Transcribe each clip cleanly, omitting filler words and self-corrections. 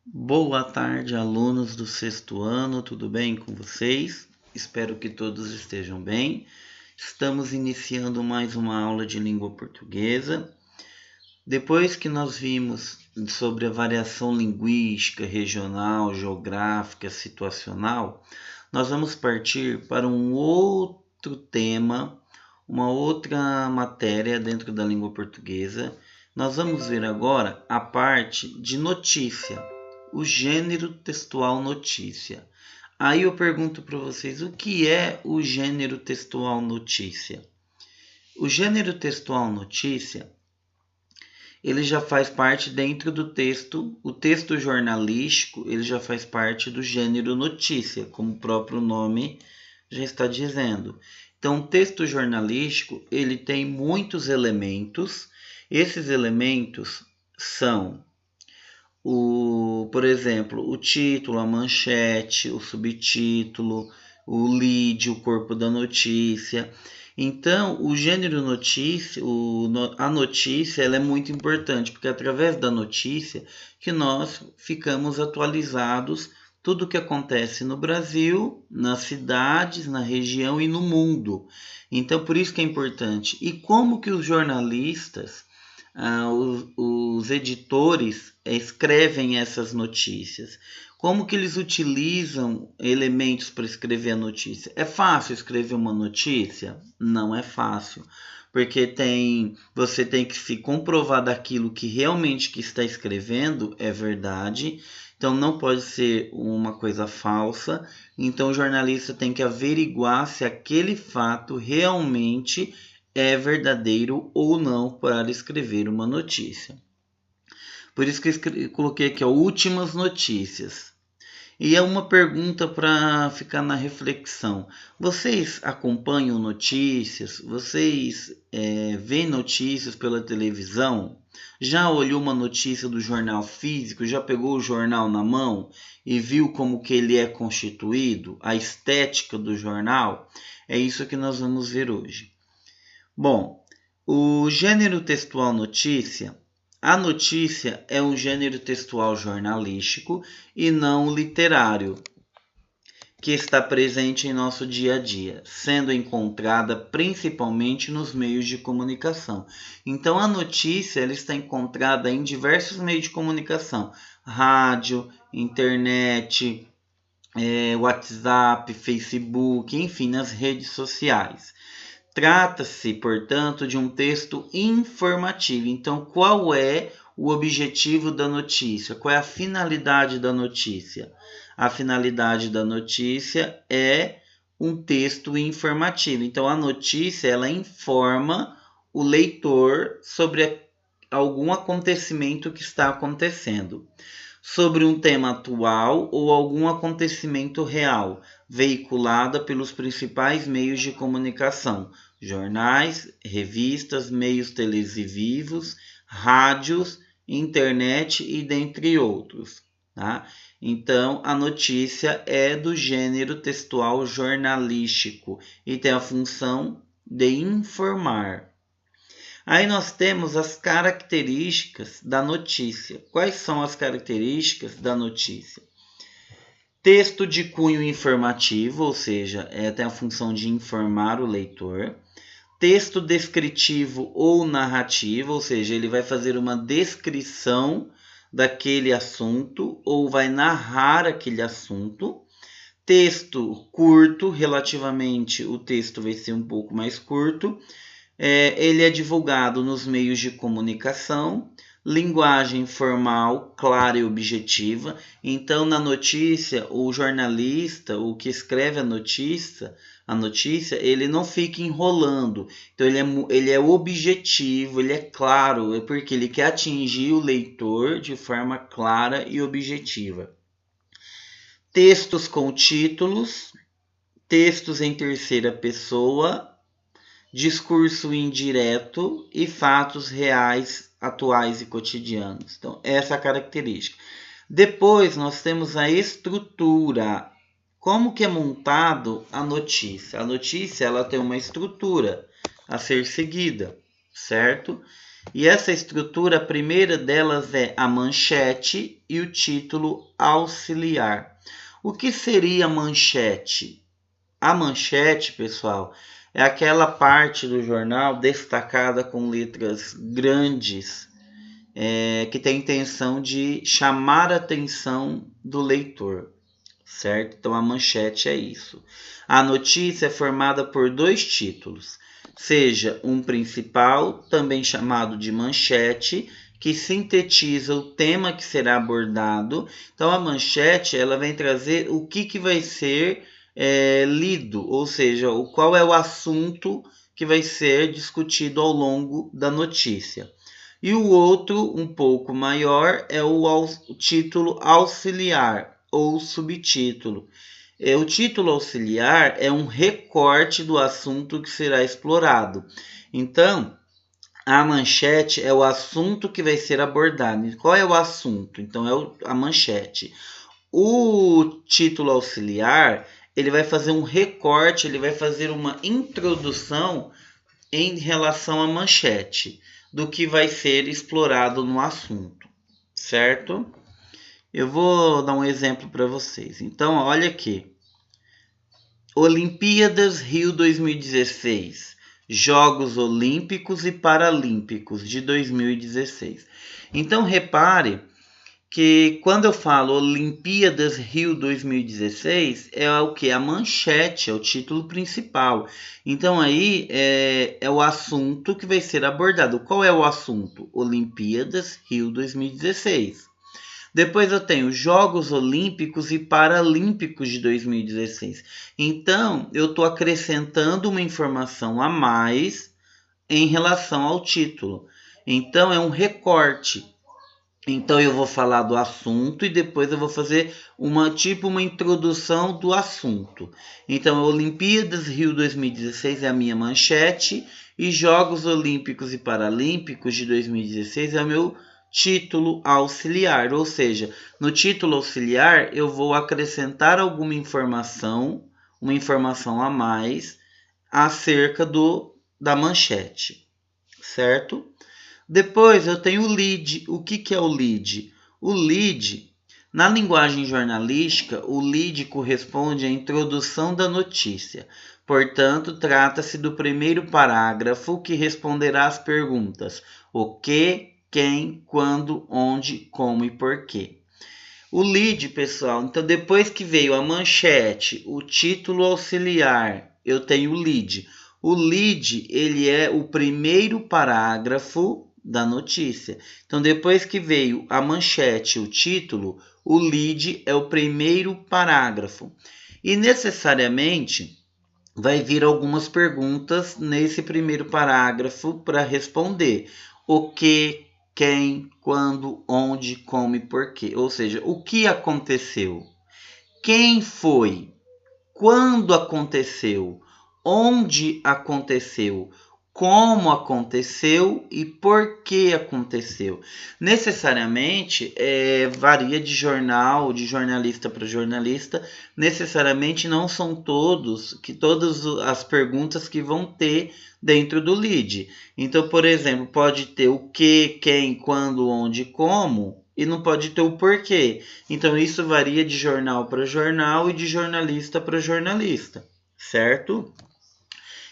Boa tarde, alunos do sexto ano, tudo bem com vocês? Espero que todos estejam bem. Estamos iniciando mais uma aula de língua portuguesa. Depois que nós vimos sobre a variação linguística, regional, geográfica, situacional, nós vamos partir para um outro tema, uma outra matéria dentro da língua portuguesa. Nós vamos ver agora a parte de notícia, o gênero textual notícia. Aí eu pergunto para vocês, o que é o gênero textual notícia? O gênero textual notícia, ele já faz parte dentro do texto, o texto jornalístico, ele já faz parte do gênero notícia, como o próprio nome já está dizendo. Então, o texto jornalístico, ele tem muitos elementos. Esses elementos são por exemplo, o título, a manchete, o subtítulo, o lead, o corpo da notícia. Então, o gênero notícia, a notícia, ela é muito importante, porque é através da notícia que nós ficamos atualizados tudo o que acontece no Brasil, nas cidades, na região e no mundo. Então, por isso que é importante. E como que os jornalistas, os editores escrevem essas notícias? Como que eles utilizam elementos para escrever a notícia? É fácil escrever uma notícia? Não é fácil, porque você tem que se comprovar daquilo que realmente que está escrevendo é verdade. Então não pode ser uma coisa falsa. Então o jornalista tem que averiguar se aquele fato realmente é verdadeiro ou não para escrever uma notícia. Por isso que eu coloquei aqui, ó, últimas notícias. E é uma pergunta para ficar na reflexão. Vocês acompanham notícias? Vocês veem notícias pela televisão? Já olhou uma notícia do jornal físico? Já pegou o jornal na mão e viu como que ele é constituído? A estética do jornal? É isso que nós vamos ver hoje. Bom, o gênero textual notícia, a notícia é um gênero textual jornalístico e não literário, que está presente em nosso dia a dia, sendo encontrada principalmente nos meios de comunicação. Então, a notícia ela está encontrada em diversos meios de comunicação: rádio, internet, WhatsApp, Facebook, enfim, nas redes sociais. Trata-se, portanto, de um texto informativo. Então, qual é o objetivo da notícia? Qual é a finalidade da notícia? A finalidade da notícia é um texto informativo. Então, a notícia ela informa o leitor sobre algum acontecimento que está acontecendo, sobre um tema atual ou algum acontecimento real, veiculada pelos principais meios de comunicação: jornais, revistas, meios televisivos, rádios, internet e dentre outros. Tá? Então, a notícia é do gênero textual jornalístico e tem a função de informar. Aí nós temos as características da notícia. Quais são as características da notícia? Texto de cunho informativo, ou seja, tem a função de informar o leitor. Texto descritivo ou narrativo, ou seja, ele vai fazer uma descrição daquele assunto ou vai narrar aquele assunto. Texto curto, relativamente o texto vai ser um pouco mais curto. Ele é divulgado nos meios de comunicação, linguagem formal, clara e objetiva. Então, na notícia, o jornalista, o que escreve a notícia, ele não fica enrolando. Então, ele é objetivo, ele é claro, porque ele quer atingir o leitor de forma clara e objetiva. Textos com títulos, textos em terceira pessoa, discurso indireto e fatos reais, atuais e cotidianos. Então, essa é a característica. Depois, nós temos a estrutura. Como que é montado a notícia? A notícia ela tem uma estrutura a ser seguida, certo? E essa estrutura, a primeira delas é a manchete e o título auxiliar. O que seria a manchete? A manchete, pessoal, é aquela parte do jornal destacada com letras grandes, que tem a intenção de chamar a atenção do leitor, certo? Então a manchete é isso. A notícia é formada por dois títulos, seja um principal, também chamado de manchete, que sintetiza o tema que será abordado. Então a manchete ela vem trazer o que vai ser lido, ou seja, qual é o assunto que vai ser discutido ao longo da notícia. E o outro, um pouco maior, é o título auxiliar ou subtítulo. O título auxiliar é um recorte do assunto que será explorado. Então, a manchete é o assunto que vai ser abordado. Qual é o assunto? Então, é a manchete. O título auxiliar, ele vai fazer um recorte, ele vai fazer uma introdução em relação à manchete do que vai ser explorado no assunto, certo? Eu vou dar um exemplo para vocês. Então, olha aqui. Olimpíadas Rio 2016. Jogos Olímpicos e Paralímpicos de 2016. Então, repare que quando eu falo Olimpíadas Rio 2016, é o que? A manchete, é o título principal. Então aí é o assunto que vai ser abordado. Qual é o assunto? Olimpíadas Rio 2016. Depois eu tenho Jogos Olímpicos e Paralímpicos de 2016. Então eu estou acrescentando uma informação a mais em relação ao título. Então é um recorte. Então eu vou falar do assunto e depois eu vou fazer uma introdução do assunto. Então, Olimpíadas Rio 2016 é a minha manchete e Jogos Olímpicos e Paralímpicos de 2016 é o meu título auxiliar. Ou seja, no título auxiliar eu vou acrescentar alguma informação, uma informação a mais acerca da manchete, certo? Depois eu tenho o lead. O que é o lead? O lead, na linguagem jornalística, o lead corresponde à introdução da notícia. Portanto, trata-se do primeiro parágrafo que responderá às perguntas: o que, quem, quando, onde, como e porquê. O lead, pessoal, então depois que veio a manchete, o título auxiliar, eu tenho o lead. O lead, ele é o primeiro parágrafo da notícia. Então, depois que veio a manchete, o título, o lead é o primeiro parágrafo. E necessariamente vai vir algumas perguntas nesse primeiro parágrafo para responder. O que, quem, quando, onde, como e porquê. Ou seja, o que aconteceu? Quem foi? Quando aconteceu? Onde aconteceu? Como aconteceu e por que aconteceu. Necessariamente varia de jornalista para jornalista. Necessariamente não são todas as perguntas que vão ter dentro do lead. Então, por exemplo, pode ter o que, quem, quando, onde, como, e não pode ter o porquê. Então, isso varia de jornal para jornal e de jornalista para jornalista, certo?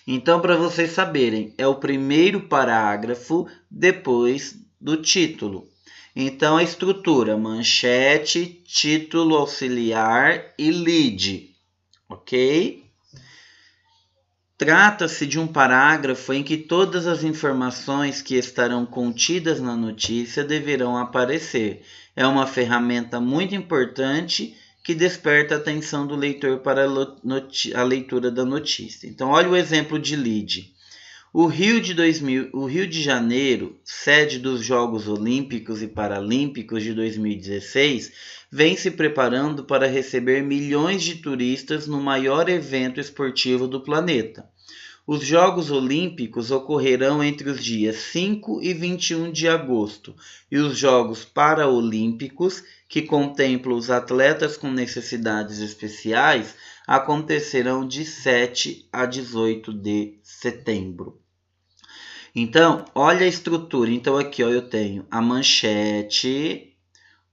Então, para vocês saberem, é o primeiro parágrafo depois do título. Então, a estrutura: manchete, título auxiliar e lead, ok? Trata-se de um parágrafo em que todas as informações que estarão contidas na notícia deverão aparecer. É uma ferramenta muito importante que desperta a atenção do leitor para a leitura da notícia. Então, olha o exemplo de lead. O Rio de Janeiro, sede dos Jogos Olímpicos e Paralímpicos de 2016, vem se preparando para receber milhões de turistas no maior evento esportivo do planeta. Os Jogos Olímpicos ocorrerão entre os dias 5 e 21 de agosto e os Jogos Paralímpicos, que contemplam os atletas com necessidades especiais, acontecerão de 7 a 18 de setembro. Então, olha a estrutura. Então, aqui ó, eu tenho a manchete,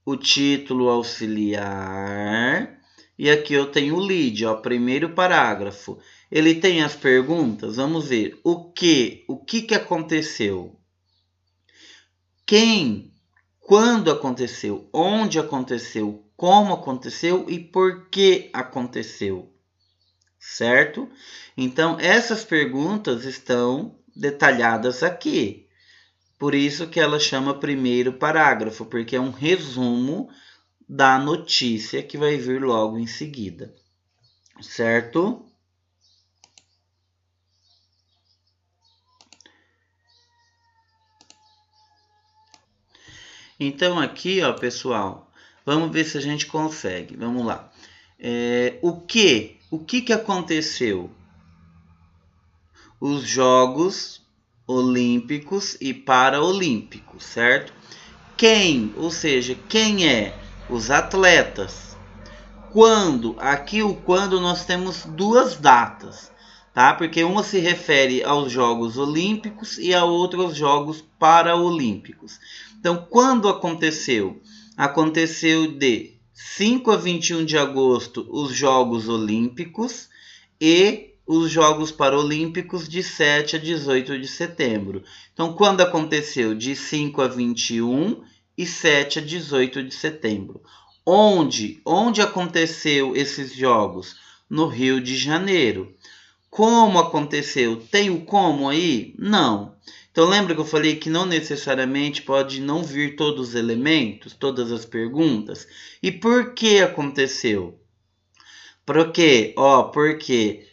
o título auxiliar e aqui eu tenho o lead, ó, primeiro parágrafo. Ele tem as perguntas, vamos ver. O que aconteceu? Quem? Quando aconteceu? Onde aconteceu? Como aconteceu e por que aconteceu? Certo? Então, essas perguntas estão detalhadas aqui. Por isso que ela chama primeiro parágrafo, porque é um resumo da notícia que vai vir logo em seguida. Certo? Então, aqui, ó, pessoal, vamos ver se a gente consegue. Vamos lá. O que aconteceu? Os Jogos Olímpicos e Paraolímpicos, certo? Quem, ou seja, quem é? Os atletas. Quando? Aqui o quando nós temos duas datas, tá? Porque uma se refere aos Jogos Olímpicos e a outra aos Jogos Paraolímpicos. Então, quando aconteceu? Aconteceu de 5 a 21 de agosto os Jogos Olímpicos e os Jogos Paralímpicos de 7 a 18 de setembro. Então, quando aconteceu? De 5 a 21 e 7 a 18 de setembro. Onde aconteceu esses jogos? No Rio de Janeiro. Como aconteceu? Tem o como aí? Não. Então lembra que eu falei que não necessariamente pode não vir todos os elementos, todas as perguntas? E por que aconteceu? Por quê? Porque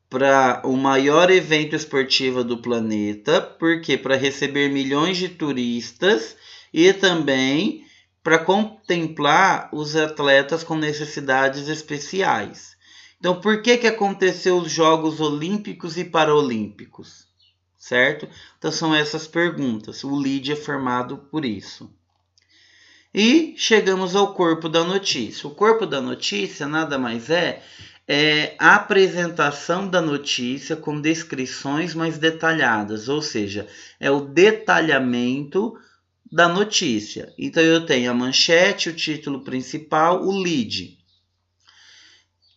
para o maior evento esportivo do planeta, porque para receber milhões de turistas e também para contemplar os atletas com necessidades especiais. Então, por que aconteceu os Jogos Olímpicos e Paralímpicos? Certo? Então, são essas perguntas. O lead é formado por isso. E chegamos ao corpo da notícia. O corpo da notícia nada mais é a apresentação da notícia com descrições mais detalhadas, ou seja, é o detalhamento da notícia. Então eu tenho a manchete, o título principal, o lead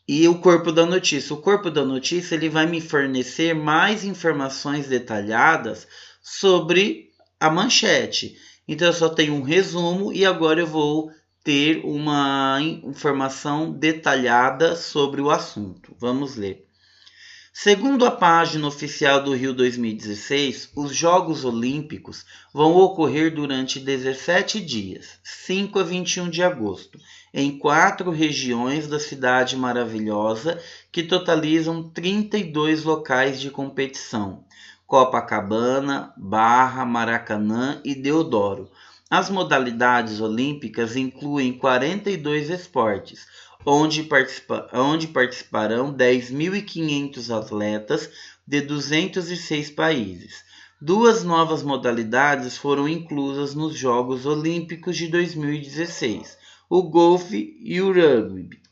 e o corpo da notícia. O corpo da notícia ele vai me fornecer mais informações detalhadas sobre a manchete. Então eu só tenho um resumo e agora eu vou ter uma informação detalhada sobre o assunto. Vamos ler. Segundo a página oficial do Rio 2016, os Jogos Olímpicos vão ocorrer durante 17 dias, 5 a 21 de agosto, em 4 regiões da cidade maravilhosa que totalizam 32 locais de competição: Copacabana, Barra, Maracanã e Deodoro. As modalidades olímpicas incluem 42 esportes, onde participarão 10.500 atletas de 206 países. Duas novas modalidades foram inclusas nos Jogos Olímpicos de 2016, o golfe e o rugby.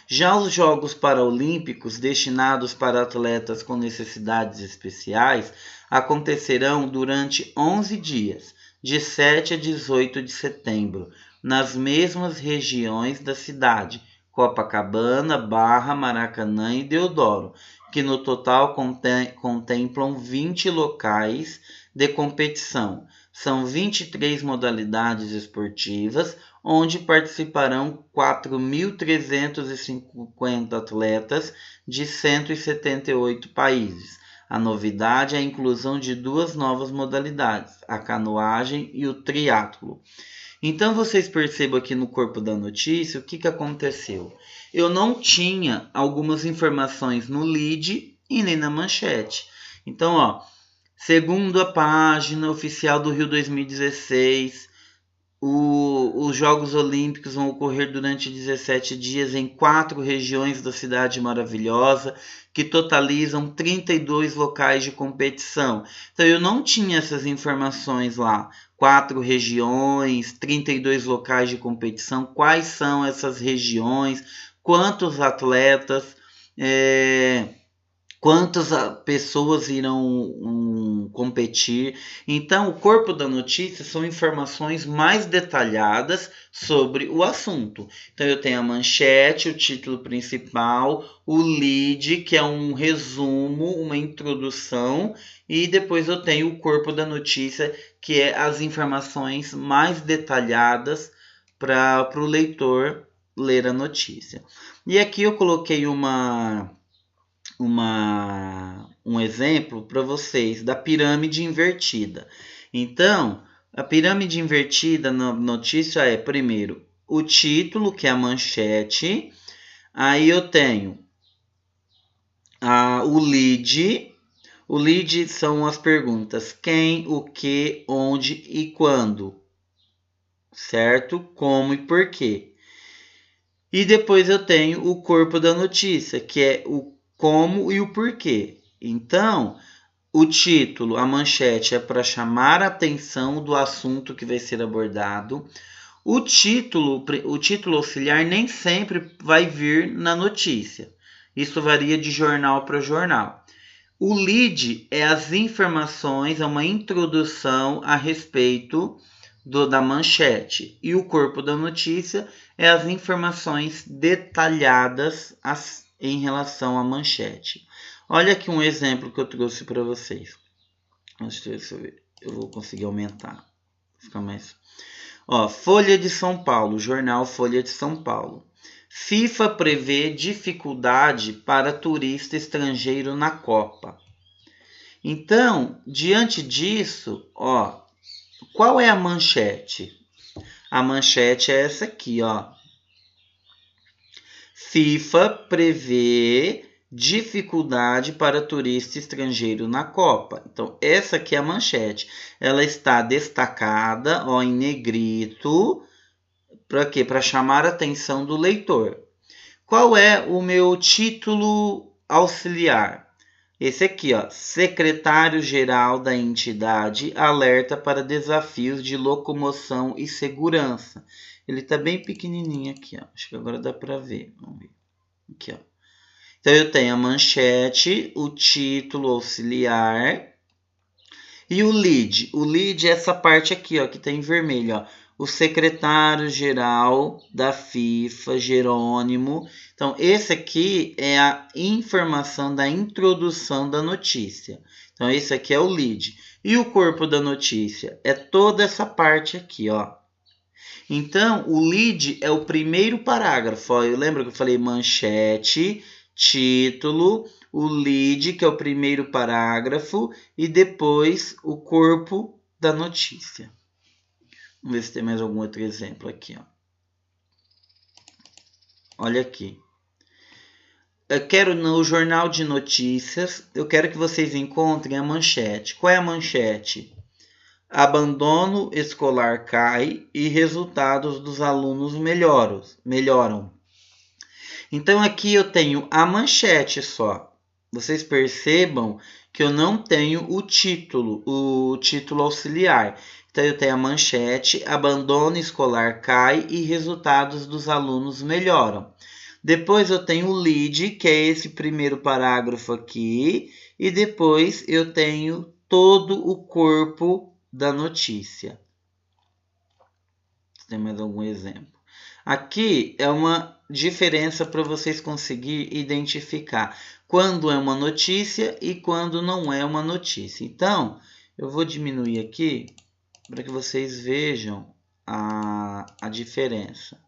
Já os Jogos Paralímpicos, destinados para atletas com necessidades especiais, acontecerão durante 11 dias, de 7 a 18 de setembro, nas mesmas regiões da cidade, Copacabana, Barra, Maracanã e Deodoro, que no total contemplam 20 locais de competição. São 23 modalidades esportivas, onde participarão 4.350 atletas de 178 países. A novidade é a inclusão de duas novas modalidades, a canoagem e o triatlo. Então vocês percebam aqui no corpo da notícia o que aconteceu. Eu não tinha algumas informações no lead e nem na manchete. Então, segundo a página oficial do Rio 2016, os Jogos Olímpicos vão ocorrer durante 17 dias em 4 regiões da cidade maravilhosa, que totalizam 32 locais de competição. Então eu não tinha essas informações lá. 4 regiões, 32 locais de competição, quais são essas regiões, quantos atletas, quantas pessoas irão competir. Então, o corpo da notícia são informações mais detalhadas sobre o assunto. Então, eu tenho a manchete, o título principal, o lead, que é um resumo, uma introdução, e depois eu tenho o corpo da notícia, que é as informações mais detalhadas para o leitor ler a notícia. E aqui eu coloquei um exemplo para vocês da pirâmide invertida. Então, a pirâmide invertida na notícia é, primeiro, o título, que é a manchete. Aí eu tenho o lead. O lead são as perguntas: quem, o que, onde e quando. Certo? Como e por quê. E depois eu tenho o corpo da notícia, que é o como e o porquê. Então, o título, a manchete é para chamar a atenção do assunto que vai ser abordado. O título auxiliar nem sempre vai vir na notícia. Isso varia de jornal para jornal. O lead é as informações, é uma introdução a respeito da manchete. E o corpo da notícia é as informações detalhadas em relação à manchete. Olha aqui um exemplo que eu trouxe para vocês. Deixa eu ver. Eu vou conseguir aumentar. Fica mais. Folha de São Paulo, jornal Folha de São Paulo. FIFA prevê dificuldade para turista estrangeiro na Copa. Então, diante disso, qual é a manchete? A manchete é essa aqui, FIFA prevê dificuldade para turista estrangeiro na Copa. Então, essa aqui é a manchete. Ela está destacada, em negrito. Para quê? Para chamar a atenção do leitor. Qual é o meu título auxiliar? Esse aqui, Secretário-Geral da entidade alerta para desafios de locomoção e segurança. Ele está bem pequenininho aqui, acho que agora dá para ver. Vamos ver. Aqui, Então, eu tenho a manchete, o título auxiliar e o lead. O lead é essa parte aqui, que está em vermelho, O secretário-geral da FIFA, Jerônimo. Então, esse aqui é a informação da introdução da notícia. Então, esse aqui é o lead. E o corpo da notícia é toda essa parte aqui, Então, o lead é o primeiro parágrafo. Eu lembro que eu falei manchete, título, o lead, que é o primeiro parágrafo, e depois o corpo da notícia. Vamos ver se tem mais algum outro exemplo aqui. Olha aqui. Eu quero no jornal de notícias, eu quero que vocês encontrem a manchete. Qual é a manchete? Abandono escolar cai e resultados dos alunos melhoram. Então aqui eu tenho a manchete só. Vocês percebam que eu não tenho o título auxiliar. Então eu tenho a manchete, abandono escolar cai e resultados dos alunos melhoram. Depois eu tenho o lead, que é esse primeiro parágrafo aqui, e depois eu tenho todo o corpo da notícia. Tem mais algum exemplo? Aqui é uma diferença para vocês conseguirem identificar quando é uma notícia e quando não é uma notícia. Então, eu vou diminuir aqui para que vocês vejam a diferença.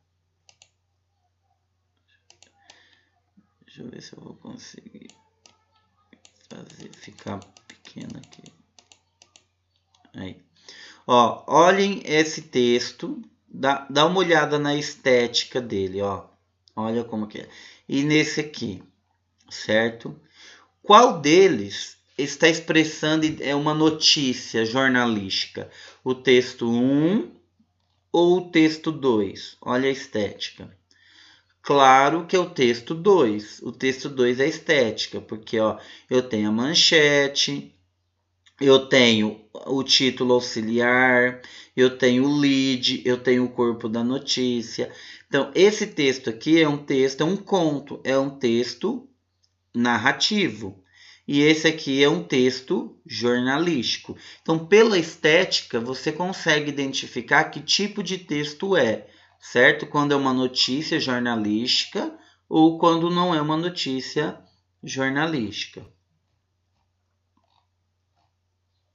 Deixa eu ver se eu vou conseguir fazer ficar pequeno aqui. Aí. Olhem esse texto, dá uma olhada na estética dele, olha como que é. E nesse aqui, certo? Qual deles está expressando uma notícia jornalística? O texto 1 ou o texto 2? Olha a estética. Claro que é o texto 2. O texto 2 é estética, porque eu tenho a manchete, eu tenho o título auxiliar, eu tenho o lead, eu tenho o corpo da notícia. Então, esse texto aqui é um conto, é um texto narrativo. e esse aqui é um texto jornalístico. Então, pela estética, você consegue identificar que tipo de texto é, certo? Quando é uma notícia jornalística ou quando não é uma notícia jornalística.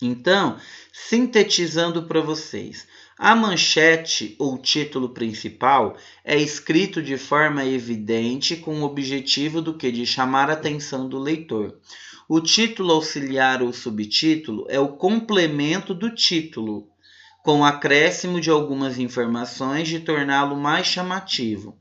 Então, sintetizando para vocês, a manchete ou título principal é escrito de forma evidente com o objetivo do que de chamar a atenção do leitor. O título auxiliar ou subtítulo é o complemento do título, com o acréscimo de algumas informações de torná-lo mais chamativo.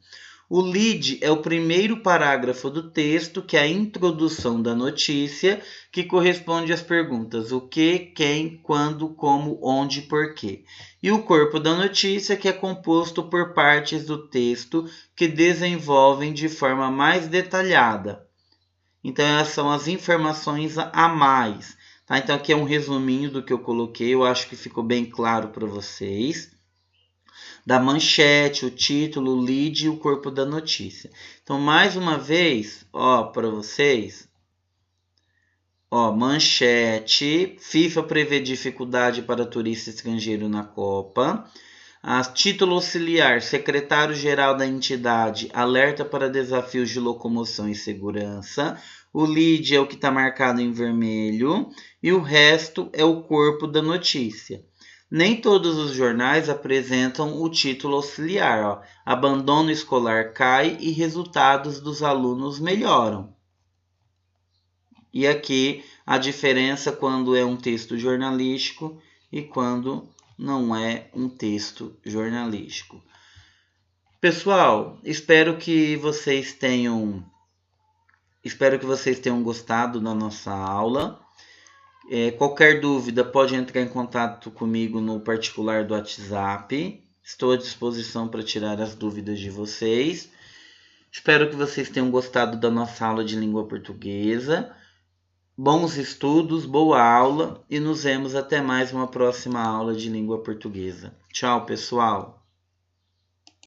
O lead é o primeiro parágrafo do texto, que é a introdução da notícia, que corresponde às perguntas o que, quem, quando, como, onde e porquê. E o corpo da notícia, que é composto por partes do texto que desenvolvem de forma mais detalhada. Então, essas são as informações a mais. Tá? Então, aqui é um resuminho do que eu coloquei, eu acho que ficou bem claro para vocês. Da manchete, o título, o lead e o corpo da notícia. Então, mais uma vez, para vocês, manchete, FIFA prevê dificuldade para turista estrangeiro na Copa. Título auxiliar, secretário-geral da entidade alerta para desafios de locomoção e segurança. O lead é o que está marcado em vermelho e o resto é o corpo da notícia. Nem todos os jornais apresentam o título auxiliar. Abandono escolar cai e resultados dos alunos melhoram. E aqui a diferença quando é um texto jornalístico e quando não é um texto jornalístico. Pessoal, espero que vocês tenham gostado da nossa aula. Qualquer dúvida pode entrar em contato comigo no particular do WhatsApp. Estou à disposição para tirar as dúvidas de vocês. Espero que vocês tenham gostado da nossa aula de língua portuguesa. Bons estudos, boa aula e nos vemos até mais uma próxima aula de língua portuguesa. Tchau, pessoal!